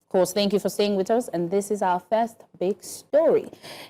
Of course, thank you for staying with us, and this is our first big story.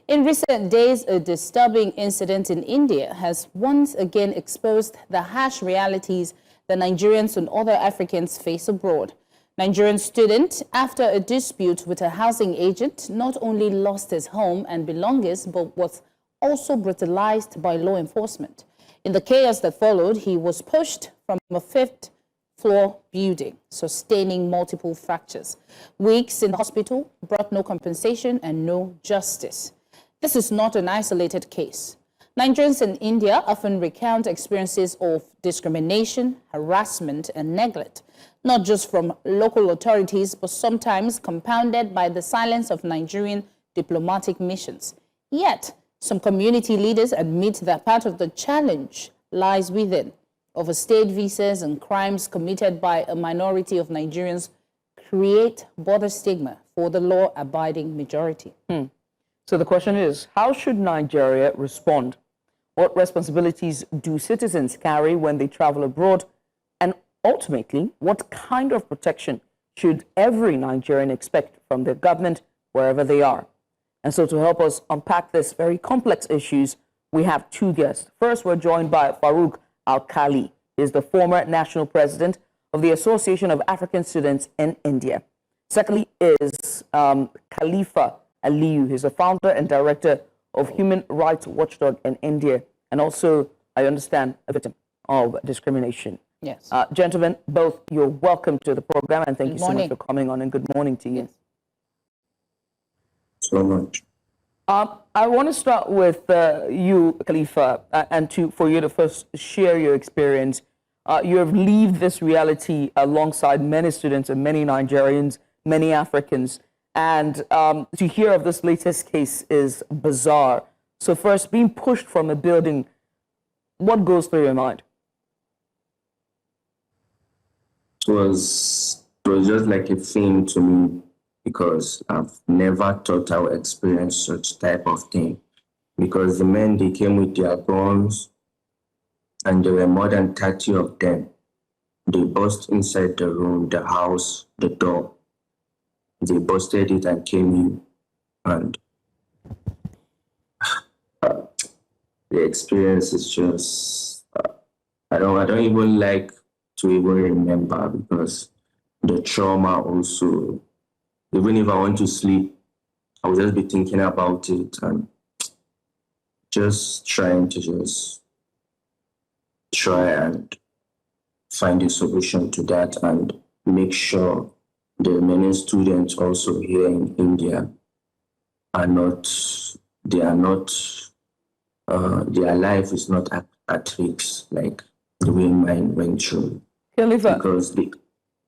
In recent days, a disturbing incident in India has once again exposed the harsh realities that Nigerians and other Africans face abroad. Nigerian student, after a dispute with a housing agent, not only lost his home and belongings, but was also brutalized by law enforcement. In the chaos that followed, he was pushed from a fifth-floor building, sustaining multiple fractures. Weeks in the hospital brought no compensation and no justice. This is not an isolated case. Nigerians in India often recount experiences of discrimination, harassment, and neglect, not just from local authorities, but sometimes compounded by the silence of Nigerian diplomatic missions. Yet, some community leaders admit that part of the challenge lies within. Overstayed visas and crimes committed by a minority of Nigerians create border stigma for the law-abiding majority. So the question is, how should Nigeria respond? What responsibilities do citizens carry when they travel abroad? And ultimately, what kind of protection should every Nigerian expect from their government wherever they are? And so to help us unpack this very complex issues, we have two guests. First, we're joined by Farouk Alkali. He is the former national president of the Association of African Students in India. Secondly is Khalifa Aliyu. He's the founder and director of Human Rights Watchdog in India, and also, I understand, a victim of discrimination. Yes. Gentlemen, both, you're welcome to the program, and thank you so much for coming on, and good morning to you. Yes. So much. I want to start with you, Khalifa, and for you to first share your experience. You have lived this reality alongside many students and many Nigerians, many Africans, and to hear of this latest case is bizarre. So first, being pushed from a building, what goes through your mind? It was just like a thing to me, because I've never thought I would experience such type of thing. Because the men, they came with their guns, and there were more than 30 of them. They burst inside the room, the house, the door. They busted it and came in, and the experience is just, I don't even like to even remember, because the trauma also, even if I want to sleep, I will just be thinking about it and just trying to try and find a solution to that, and make sure the remaining students also here in India are not, their life is not at risk, like the way mine went through. Khalifa. Because the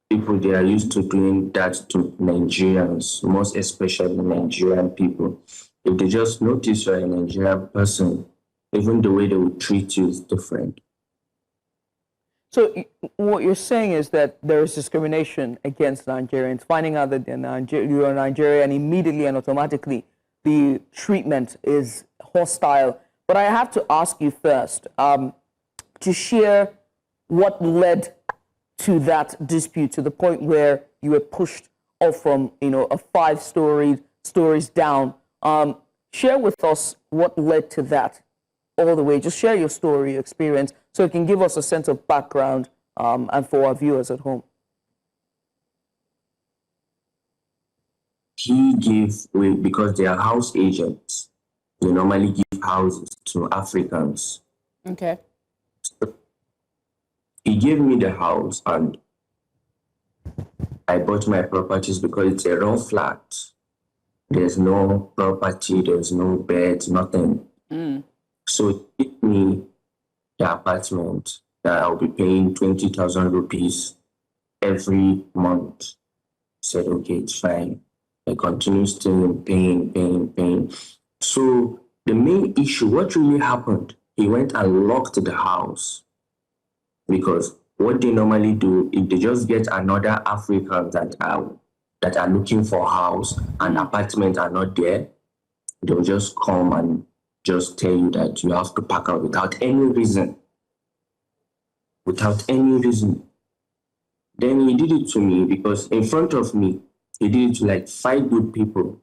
people, they are used to doing that to Nigerians, most especially Nigerian people. If they just notice you're a Nigerian person, even the way they will treat you is different. So what you're saying is that there is discrimination against Nigerians, finding out that you are Nigerian, immediately and automatically the treatment is hostile. But I have to ask you first to share what led to that dispute, to the point where you were pushed off from, a 5 stories down. Share with us what led to that all the way. Just share your story, your experience, so it can give us a sense of background and for our viewers at home. He gave away, because they are house agents. They normally give houses to Africans. Okay. He gave me the house, and I bought my properties because it's a raw flat. There's no property, there's no bed, nothing. So he gave me the apartment that I'll be paying 20,000 rupees every month. I said, okay, it's fine. I continue still paying. So the main issue, what really happened, he went and locked the house. Because what they normally do, if they just get another African that are looking for a house and apartment are not there, they'll just come and just tell you that you have to pack out without any reason. Without any reason. Then he did it to me, because in front of me, He did it to like 5 good people.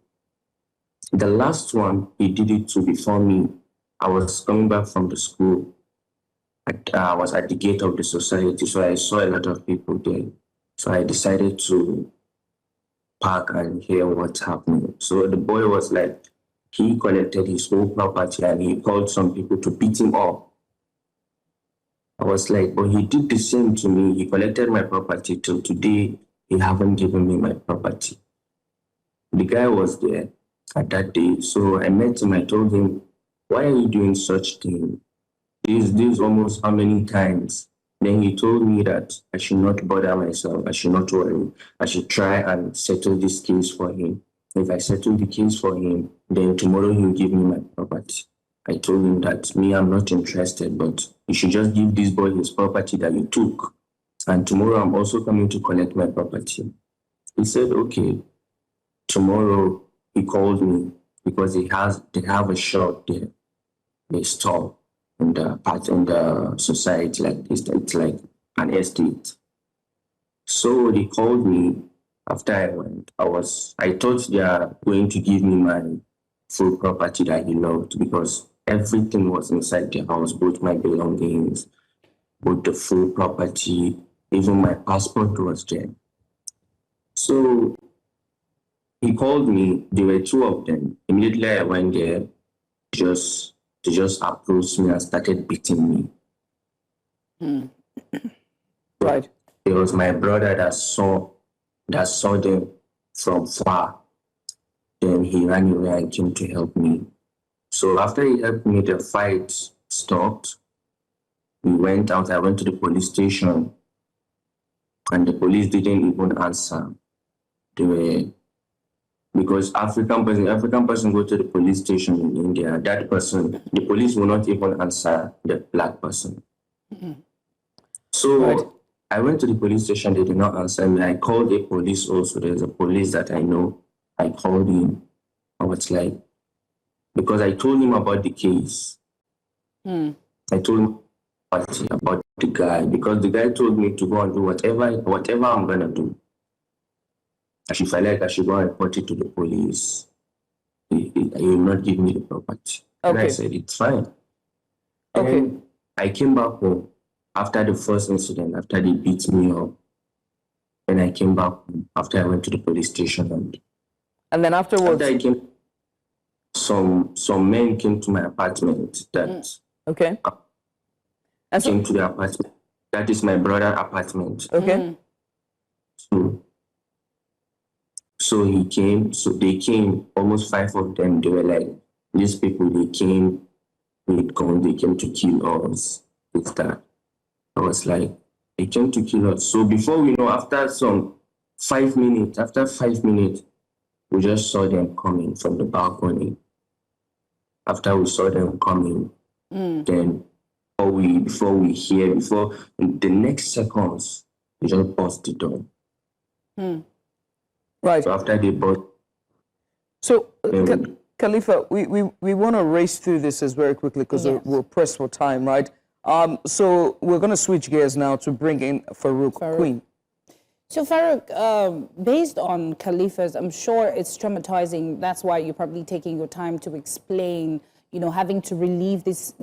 The last one, he did it to before me. I was coming back from the school. I was at the gate of the society, so I saw a lot of people there. So I decided to park and hear what's happening. So the boy was like, he collected his whole property and he called some people to beat him up. I was like, but he did the same to me. He collected my property till today. He haven't given me my property. The guy was there at that day. So I met him. I told him, why are you doing such thing? This almost how many times? Then he told me that I should not bother myself. I should not worry. I should try and settle this case for him. If I settle the case for him, then tomorrow he'll give me my property. I told him that me, I'm not interested, but you should just give this boy his property that you took. And tomorrow I'm also coming to collect my property. He said, okay. Tomorrow he called me because they have a shop there, a store in the society, like it's like an estate. So they called me after I went. I thought they are going to give me my full property that he loved because everything was inside the house, both my belongings, both the full property, even my passport was there. So he called me. There were two of them. Immediately I went there, they just approached me and started beating me. Right. It was my brother that saw them from far. Then he ran away and came to help me. So after he helped me, the fight stopped. We went out. I went to the police station, and the police didn't even answer. Because African person go to the police station in India, that person, the police will not even answer the black person. So Right. I went to the police station, they did not answer me. I called the police also. There's a police that I know. I called him. I was like, because I told him about the case. I told him about the guy, because the guy told me to go and do whatever I'm going to do. If I like, I should go and report it to the police. He will not give me the property. And I Okay. said, it's fine. Okay. And I came back home after the first incident, after they beat me up. Then I came back home after I went to the police station. And then afterwards, After I came, some men came to my apartment that okay. And came to the apartment. That is my brother's apartment. okay. So he came, so they came, almost 5 of them. They were like, these people, they came with guns, they came to kill us. It's that. I was like, they came to kill us. So before we know, after 5 minutes, we just saw them coming from the balcony. After we saw them coming, then before the next seconds, we just burst the door. Right. So after they burst, So, Khalifa, we want to race through this as very quickly because we're pressed for time, right? So we're going to switch gears now to bring in Farouk. Queen. So Farouk, based on Khalifa's, I'm sure it's traumatizing. That's why you're probably taking your time to explain, having to relieve this,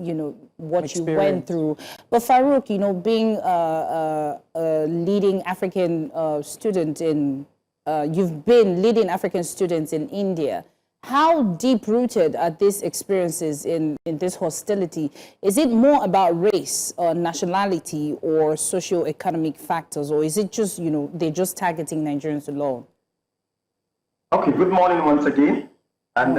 what you went through. But Farouk, being a leading African student in, you've been leading African students in India. How deep-rooted are these experiences in this hostility? Is it more about race or nationality or socio-economic factors, or is it just, they're just targeting Nigerians alone? Okay, good morning once again. And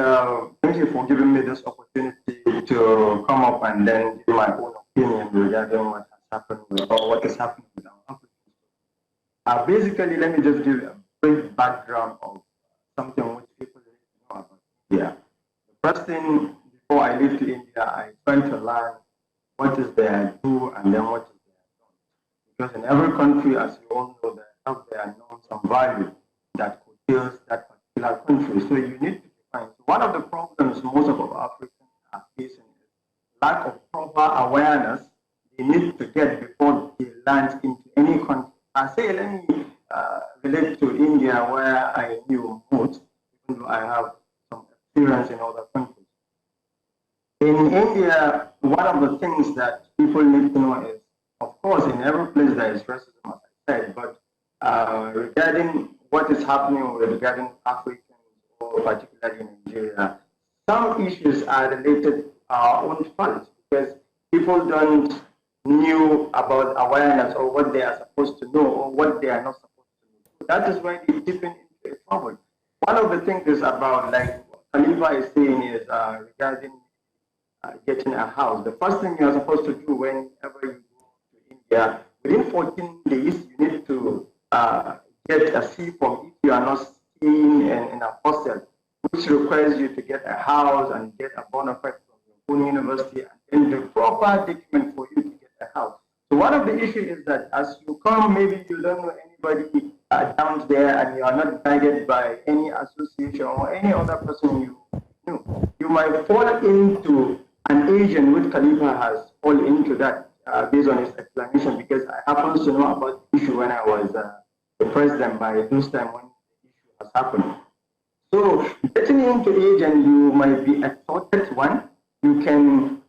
thank you for giving me this opportunity to come up and then give my own opinion regarding what has happened or what is happening with our Africans. Basically, let me just give a brief background of something which people need to know about India. The first thing, before I leave to India, I try to learn what is their do and then what is their don't. Because in every country, as you all know, they have their norms and values that could that particular country. So you need to define. So one of the problems most of our Africans are facing is lack of proper awareness they need to get before they land into any country Say, let me relate to India, where I knew most, even though I have some experience in other countries. In India, one of the things that people need to know is, of course, in every place there is racism, as I said, but regarding what is happening regarding Africans, or particularly in Nigeria, some issues are related to our own fault because people don't knew about awareness or what they are supposed to know or what they are not supposed to know. So that is why they dip into trouble. One of the things is about, like Khalifa is saying, is regarding getting a house. The first thing you are supposed to do whenever you go to India, within 14 days, you need to get a C form if you are not staying in a hostel, which requires you to get a house and get a bona fide from your own university and then the proper document for you to get a house. So one of the issues is that as you come, maybe you don't know anybody down there and you are not guided by any association or any other person you know. You might fall into an agent which Khalifa has fallen into that based on his explanation, because I happen to know about the issue when I was the president by those time when the issue has happened. So getting into agent, you might be extorted. One, you can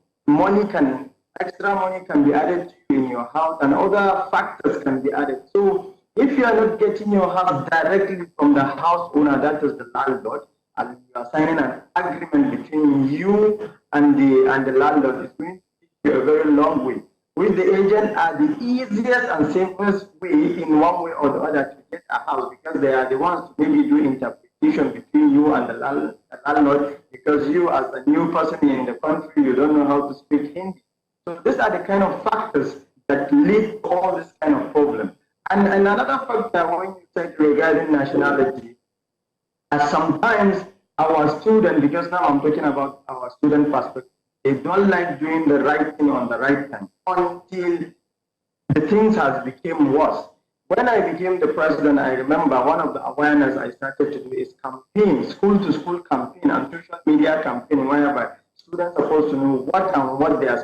extra money can be added to you in your house, and other factors can be added. So if you are not getting your house directly from the house owner, that is the landlord, and you are signing an agreement between you and the landlord, it's going to take you a very long way. With the agent are the easiest and safest way in one way or the other to get a house, because they are the ones to maybe do interpretation between you and the landlord, because you as a new person in the country, you don't know how to speak Hindi. So these are the kind of factors that lead to all this kind of problem. And another factor when you said regarding nationality, sometimes our students, because now I'm talking about our student perspective, they don't like doing the right thing on the right time until the things has become worse. When I became the president, I remember one of the awareness I started to do is campaign, school-to-school campaign and social media campaign, whereby students are supposed to know what they are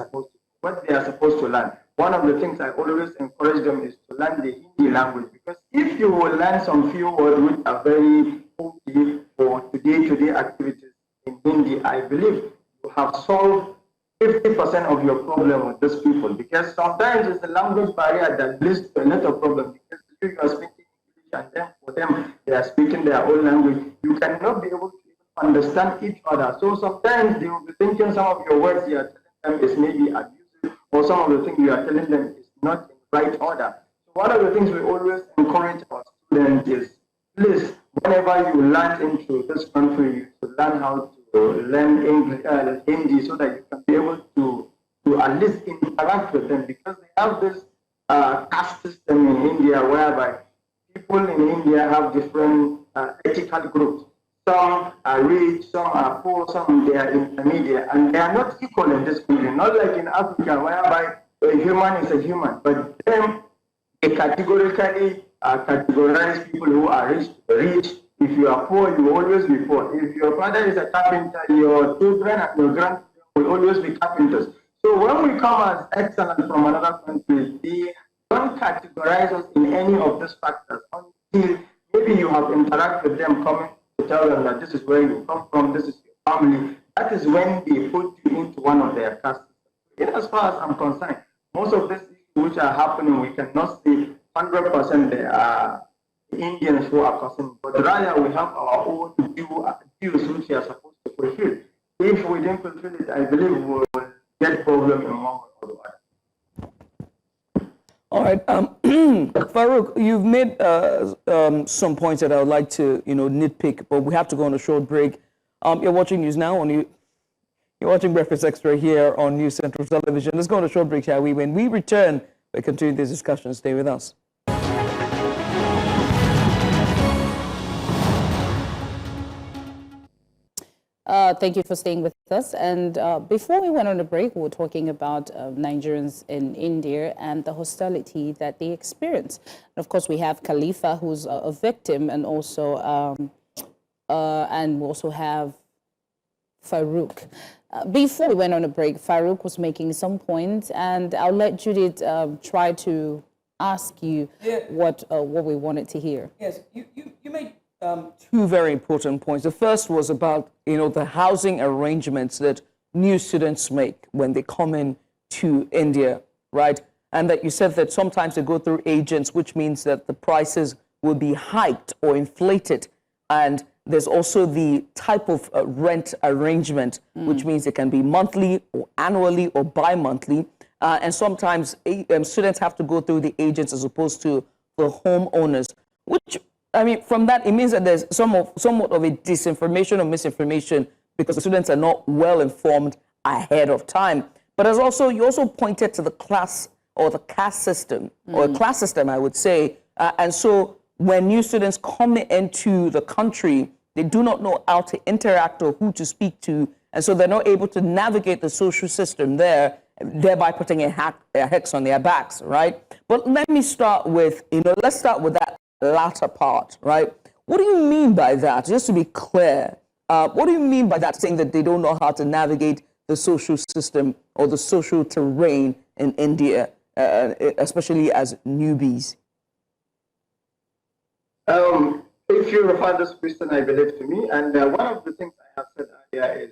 supposed to learn. One of the things I always encourage them is to learn the Hindi language, because if you will learn some few words which are very okay for day-to-day activities in Hindi, I believe you have solved 50% of your problem with these people, because sometimes it's the language barrier that leads to a lot of problems, because you are speaking English and then for them they are speaking their own language. You cannot be able to understand each other. So sometimes they will be thinking some of your words you are telling them is maybe abusive, or some of the things you are telling them is not in right order. So one of the things we always encourage our students is, please, whenever you land into this country, you should learn how to learn English, Hindi, so that you can be able to at least interact with them, because they have this caste system in India whereby people in India have different ethical groups. Some are rich, some are poor, some they are intermediate, and they are not equal in this country. Not like in Africa, whereby a human is a human, but them they categorically categorize people who are rich. If you are poor, you will always be poor. If your father is a carpenter, your children and your grandchildren will always be carpenters. So when we come as excellent from another country, they don't categorize us in any of these factors until maybe you have interacted with them, coming to tell them that this is where you come from, this is your family. That is when they put you into one of their castes. As far as I'm concerned, most of these issues which are happening, we cannot say 100% they are Indians who are causing, but rather we have our own dues which we are supposed to fulfill. If we didn't fulfill it, I believe we will get problem in one way or the other. All right, Farouk, you've made some points that I would like to, nitpick, but we have to go on a short break. You're watching news now you're watching Breakfast Extra here on News Central Television. Let's go on a short break, shall we? When we return, we continue this discussion. Stay with us. Thank you for staying with us. And before we went on a break, we were talking about Nigerians in India and the hostility that they experience. And of course, we have Khalifa, who's a victim, and also we also have Farouk. Before we went on a break, Farouk was making some points, and I'll let Judith try to ask you what we wanted to hear. Yes, you made two very important points. The first was about, the housing arrangements that new students make when they come in to India, right? And that you said that sometimes they go through agents, which means that the prices will be hiked or inflated. And there's also the type of rent arrangement, which means it can be monthly or annually or bi-monthly. And sometimes students have to go through the agents as opposed to the homeowners, which, I mean, from that, it means that there's somewhat of a disinformation or misinformation because the students are not well informed ahead of time. But you also pointed to the class or the caste system, or a class system, I would say. And so when new students come into the country, they do not know how to interact or who to speak to. And so they're not able to navigate the social system there, thereby putting a hex on their backs, right? But let me start with, let's start with that latter part, right? What do you mean by that? Just to be clear, what do you mean by that, saying that they don't know how to navigate the social system or the social terrain in India, especially as newbies? If you refer this question, I believe, to me, and one of the things I have said earlier is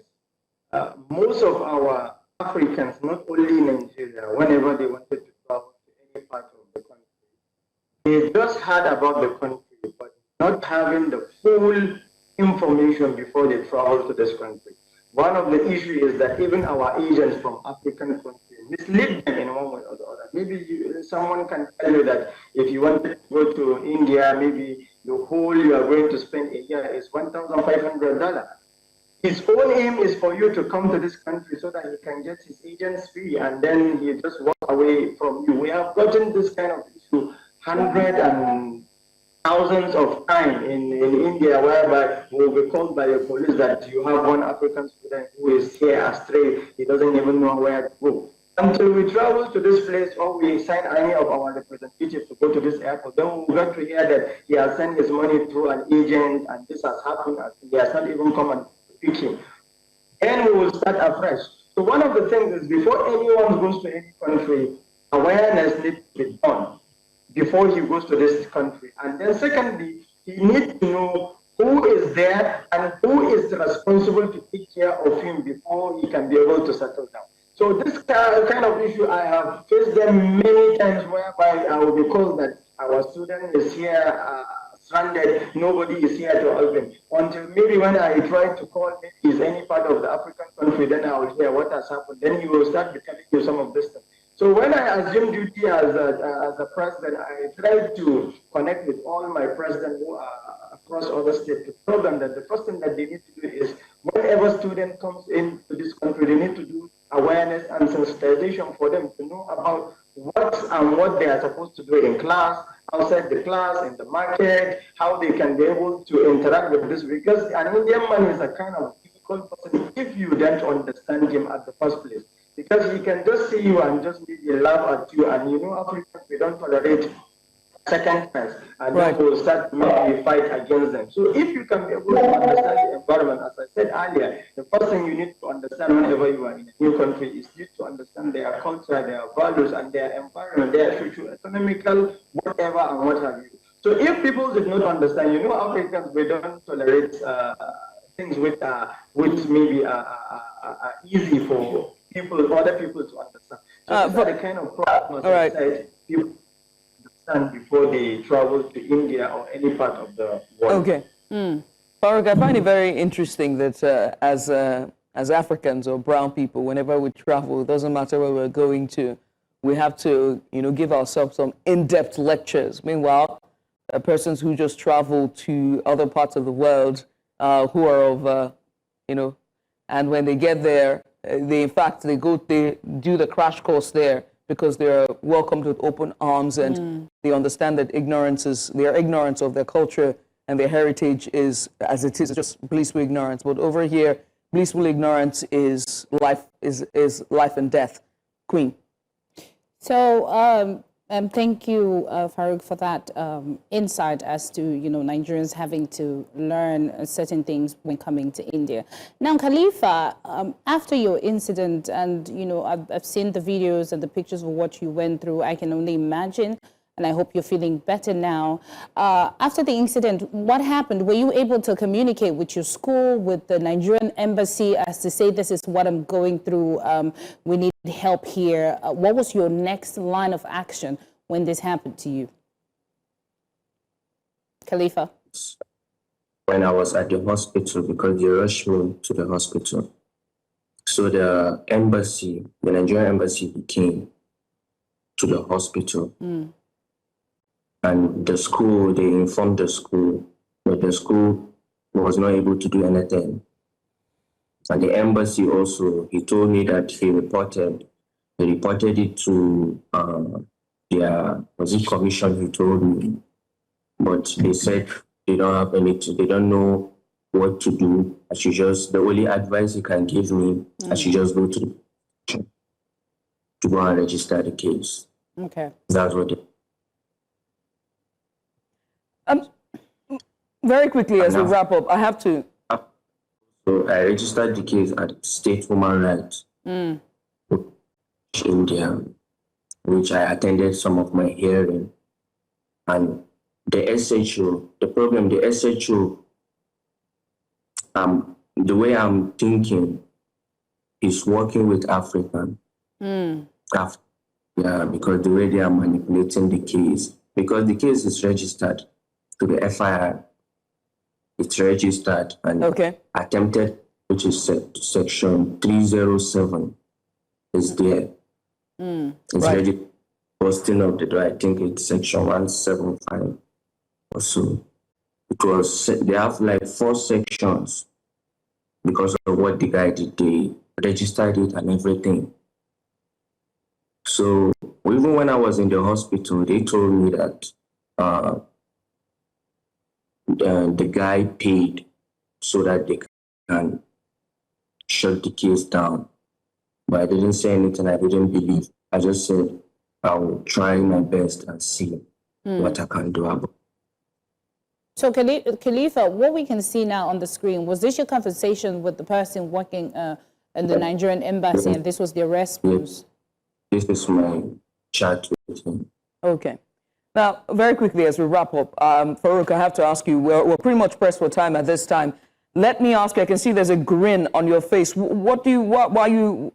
most of our Africans, not only in Nigeria, whenever they wanted to travel to any part of the country, they just heard about the country, but not having the full information before they travel to this country. One of the issues is that even our agents from African countries mislead them in one way or the other. Maybe someone can tell you that if you want to go to India, maybe the whole you are going to spend a year is $1,500. His own aim is for you to come to this country so that he can get his agent's fee and then he just walk away from you. We have gotten this kind of issue hundreds and thousands of times in India, whereby we will be called by the police that you have one African student who is here astray, he doesn't even know where to go. Until we travel to this place or we sign any of our representatives to go to this airport, then we got to hear that he has sent his money through an agent and this has happened and he has not even come and pick him. And we will start afresh. So one of the things is before anyone goes to any country, awareness needs to be done before he goes to this country. And then secondly, he needs to know who is there and who is responsible to take care of him before he can be able to settle down. So this kind of issue, I have faced them many times whereby I will be called that our student is here stranded, nobody is here to help him. Until maybe when I try to call maybe is any part of the African country, then I will hear what has happened. Then he will start telling you some of this stuff. So when I assumed duty as a president, I tried to connect with all my presidents who are across other states to tell them that the first thing that they need to do is whenever student comes into this country, they need to do awareness and sensitization for them to know about what they are supposed to do in class, outside the class, in the market, how they can be able to interact with this. Because an Indian man is a kind of difficult person if you don't understand him at the first place. Because he can just see you and just maybe laugh at you, and Africans, we don't tolerate second chance, and then we'll start to maybe fight against them. So if you can be able to understand the environment, as I said earlier, the first thing you need to understand whenever you are in a new country is you need to understand their culture, their values, and their environment, their socio-economical, whatever, and what have you. So if people did not understand, Africans, we don't tolerate things which maybe are easy for other people to understand. So these are the kind of problems that people understand before they travel to India or any part of the world. Okay. Farouk, I find it very interesting that as Africans or brown people, whenever we travel, it doesn't matter where we're going to, we have to, give ourselves some in-depth lectures. Meanwhile, persons who just travel to other parts of the world, who are of, and when they get there, they do the crash course there because they are welcomed with open arms and they understand that their ignorance of their culture and their heritage is as it is, just blissful ignorance. But over here, blissful ignorance is life and death. Queen. So thank you, Farouk, for that insight as to Nigerians having to learn certain things when coming to India. Now, Khalifa, after your incident, and I've seen the videos and the pictures of what you went through, I can only imagine and I hope you're feeling better now. After the incident, what happened? Were you able to communicate with your school, with the Nigerian embassy, as to say, this is what I'm going through, we need help here? What was your next line of action when this happened to you? Khalifa? When I was at the hospital, because they rushed me to the hospital. So the embassy, the Nigerian embassy, came to the hospital. And the school, they informed the school, but the school was not able to do anything. And the embassy also, he told me that he reported it to their commission, he told me. But they said they don't have anything, they don't know what to do. I should just, the only advice he can give me, I should just go to go and register the case. Okay. That's what they... Very quickly, as we wrap up, I have to... So I registered the case at State Human Rights India, which I attended some of my hearing. And the SHO, the SHO, the way I'm thinking is working with African. Yeah, because the way they are manipulating the case, because the case is registered to the FIR, it's registered and attempted, which is section 307, is there. It's registered, posting of the door, I think it's section 175 or so. Because they have like 4 sections because of what the guy did. They registered it and everything. So even when I was in the hospital, they told me that the guy paid so that they can shut the case down. But I didn't say anything. I didn't believe. I just said I will try my best and see what I can do about it. So Khalifa, what we can see now on the screen, was this your conversation with the person working in the Nigerian embassy, and this was their response? This is my chat with him. Okay. Now, very quickly as we wrap up, Farouk, I have to ask you, we're pretty much pressed for time at this time. Let me ask you, I can see there's a grin on your face. What's your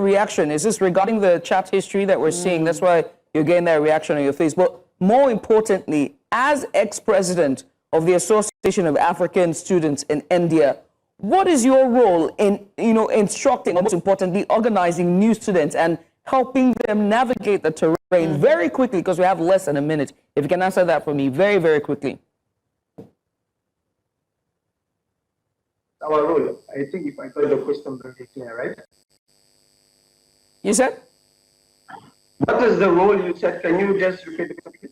reaction? Is this regarding the chat history that we're seeing? That's why you're getting that reaction on your face. But more importantly, as ex-president of the Association of African Students in India, what is your role in, instructing, or most importantly, organizing new students and helping them navigate the terrain? Very quickly, because we have less than a minute. If you can answer that for me, very, very quickly. Our role, I think if I got the question very clear, right? You said? What is the role you said? Can you just repeat the question?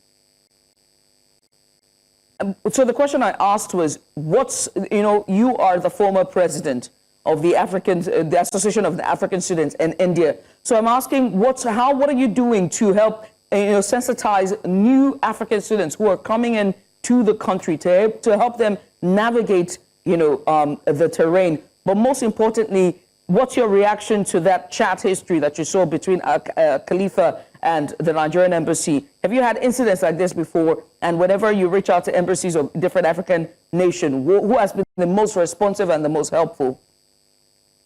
So the question I asked was, you are the former president of the Association of the African Students in India. So I'm asking, what are you doing to help, sensitize new African students who are coming in to the country to help them navigate, the terrain? But most importantly, what's your reaction to that chat history that you saw between Khalifa and the Nigerian embassy? Have you had incidents like this before? And whenever you reach out to embassies of different African nations, who has been the most responsive and the most helpful?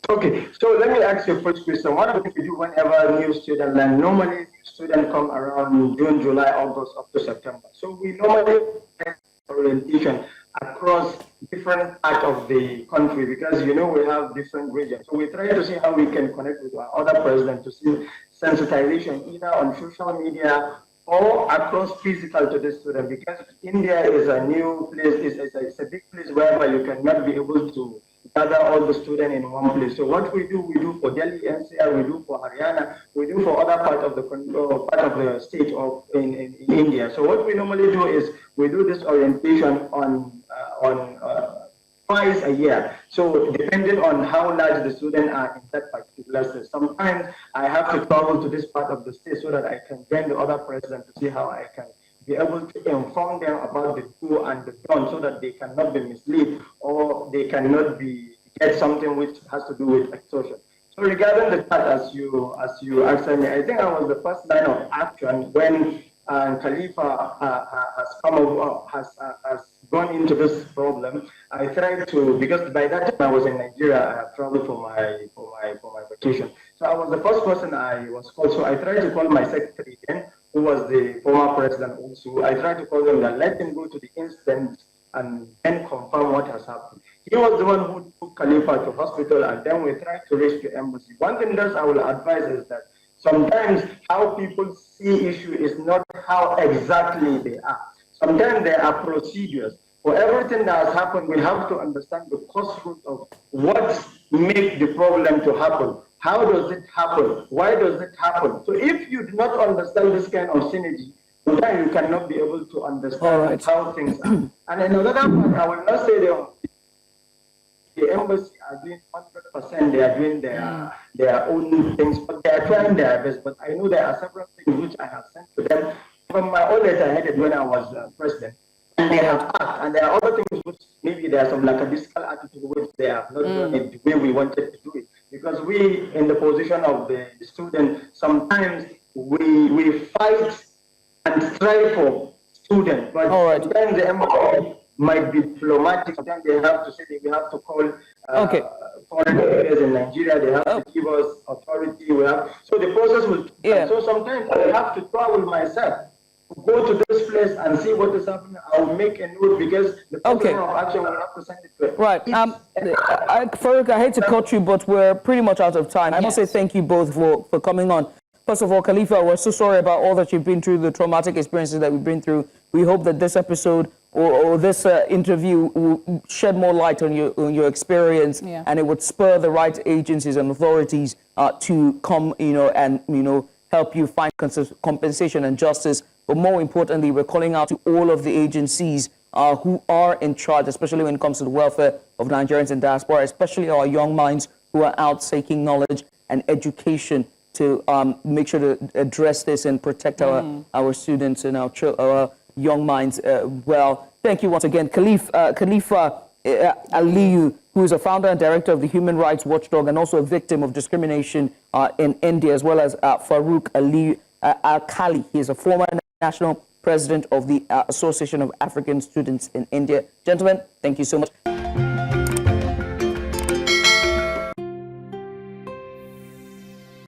Okay, so let me ask you a first question. What do you do whenever new students land? Normally, students come around June, July, August, up to September. So we normally have orientation across different parts of the country because, we have different regions. So we try to see how we can connect with our other presidents to see sensitization either on social media or across physical to the student, because India is a new place, it's a big place wherever you cannot be able to gather all the students in one place. So what we do for Delhi NCR, we do for Haryana, we do for other part of the state of in India. So what we normally do is we do this orientation on twice a year. So depending on how large the students are in that particular state. Sometimes I have to travel to this part of the state so that I can join the other president to see how I can be able to inform them about the do and the don't so that they cannot be misled or they cannot get something which has to do with extortion. So regarding the chat, as you asked me, I think I was the first line of action when and Khalifa has gone into this problem, I tried to, because by that time I was in Nigeria, I traveled for my vacation. So I was the first person I was called. So I tried to call my secretary then, who was the former president also. I tried to call him and let him go to the incident and then confirm what has happened. He was the one who took Khalifa to hospital, and then we tried to reach the embassy. One thing that I will advise is that sometimes how people see issue is not how exactly they are. Sometimes there are procedures. For everything that has happened, we have to understand the cause root of what makes the problem to happen. How does it happen? Why does it happen? So if you do not understand this kind of synergy, then you cannot be able to understand how things are. And another part, I will not say the embassy are doing 100%, they are doing their own things, but they are trying their best. But I know there are several things which I have sent to them from my own letter headed when I was president. And they have asked, and there are other things which maybe there are some lackadaisical attitude which they have not done it the way we wanted to do it. Because we, in the position of the student, sometimes we fight and strive for students, but sometimes the embassy might be diplomatic. Sometimes they have to say that we have to call foreign affairs in Nigeria. They have to give us authority. So the process will. So sometimes I have to travel myself, go to this place and see what is happening. I will make a note because the person of action will have to send it to it. Right. Farouk, I hate to cut you, but we're pretty much out of time. I must say thank you both for coming on. First of all, Khalifa, we're so sorry about all that you've been through, the traumatic experiences that we've been through. We hope that this episode or this interview will shed more light on your experience, and it would spur the right agencies and authorities to come, and help you find compensation and justice. But more importantly, we're calling out to all of the agencies who are in charge, especially when it comes to the welfare of Nigerians in diaspora, especially our young minds who are out seeking knowledge and education, to make sure to address this and protect our students and our young minds well. Thank you once again. Khalifa Aliyu, who is a founder and director of the Human Rights Watchdog and also a victim of discrimination in India, as well as Farouk Alkali. He is a former national president of the Association of African Students in India. Gentlemen, thank you so much.